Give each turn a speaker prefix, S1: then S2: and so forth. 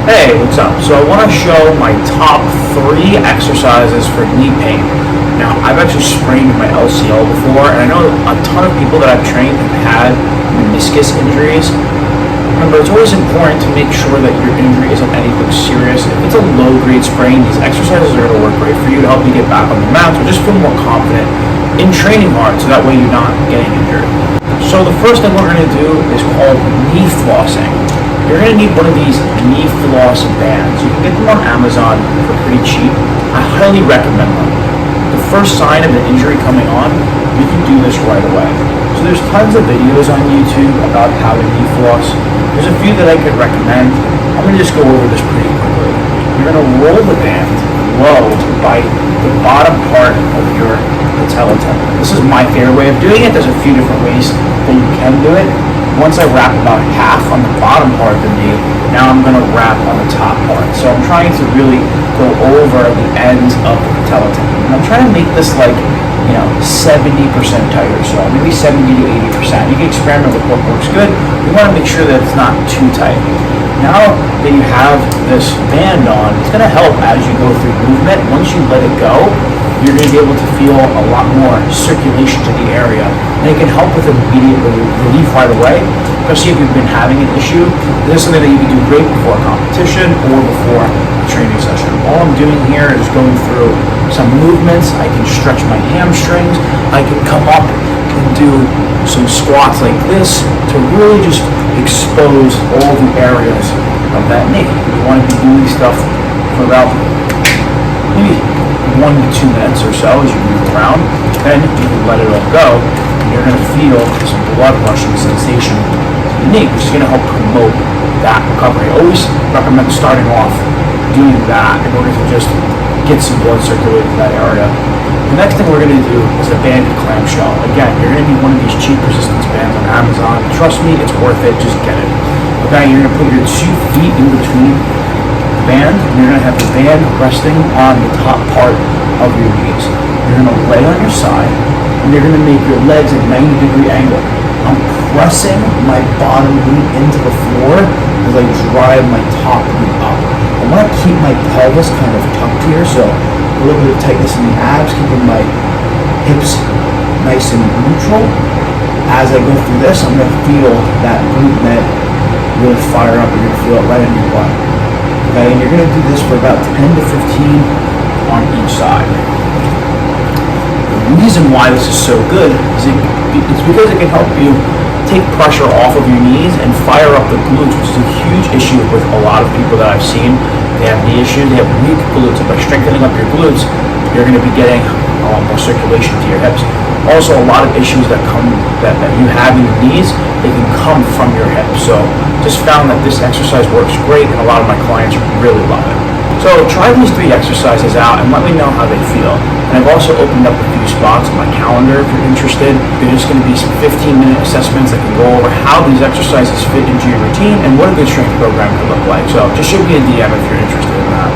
S1: Hey, what's up? So I want to show my top 3 exercises for knee pain. Now, I've actually sprained my LCL before, and I know a ton of people that I've trained have had meniscus injuries. Remember, it's always important to make sure that your injury isn't anything serious. If it's a low-grade sprain, these exercises are going to work great for you to help you get back on the mat or just feel more confident in training hard, so that way you're not getting injured. So the first thing we're going to do is called knee flossing. You're going to need one of these knee floss bands. You can get them on Amazon for pretty cheap. I highly recommend them. The first sign of an injury coming on, you can do this right away. So there's tons of videos on YouTube about how to knee floss. There's a few that I could recommend. I'm going to just go over this pretty quickly. You're going to roll the band low by the bottom part of your patella tendon. This is my favorite way of doing it. There's a few different ways that you can do it. Once I wrap about half on the bottom part of the knee, now I'm going to wrap on the top part. So I'm trying to really go over the ends of the patella tendon. And I'm trying to make this like, 70% tighter, so maybe 70 to 80%. You can experiment with what works good. You want to make sure that it's not too tight. Now that you have this band on, it's going to help as you go through movement. Once you let it go, you're going to be able to feel a lot more circulation to the area, and it can help with immediate relief right away, especially if you've been having an issue. This is something that you can do great before a competition or before a training session. All I'm doing here is going through some movements. I can stretch my hamstrings. I can come up and do some squats like this to really just expose all the areas of that knee. You want to be doing stuff for about maybe 1 to 2 minutes or so as you move around. Then you can let it all go, and you're going to feel some blood rushing sensation to the knee, which is going to help promote that recovery. I always recommend starting off doing that in order to just get some blood circulating in that area. The next thing we're going to do is a banded clamshell. Again, you're going to need one of these cheap resistance bands on Amazon. Trust me, it's worth it. Just get it. Okay, you're going to put your 2 feet in between the band, and you're going to have the band resting on the top part of your knees. You're going to lay on your side, and you're going to make your legs a 90-degree angle. I'm pressing my bottom knee into the floor as I drive my top knee up. I want to keep my pelvis kind of tucked here, so a little bit of tightness in the abs, keeping my hips nice and neutral. As I go through this, I'm going to feel that glute med really fire up. You're going to feel it right in your butt. Okay, and you're going to do this for about 10 to 15 on each side. The reason why this is so good is it's because it can help you take pressure off of your knees and fire up the glutes, which is a huge issue with a lot of people that I've seen. They have knee issues, they have weak glutes, and by strengthening up your glutes, you're going to be getting a lot more circulation to your hips. Also, a lot of issues that you have in your knees, they can come from your hips. So just found that this exercise works great, and a lot of my clients really love it. So try these 3 exercises out and let me know how they feel. And I've also opened up a few spots on my calendar if you're interested. There's just going to be some 15-minute assessments that can go over how these exercises fit into your routine and what a good strength program can look like. So just shoot me a DM if you're interested in that.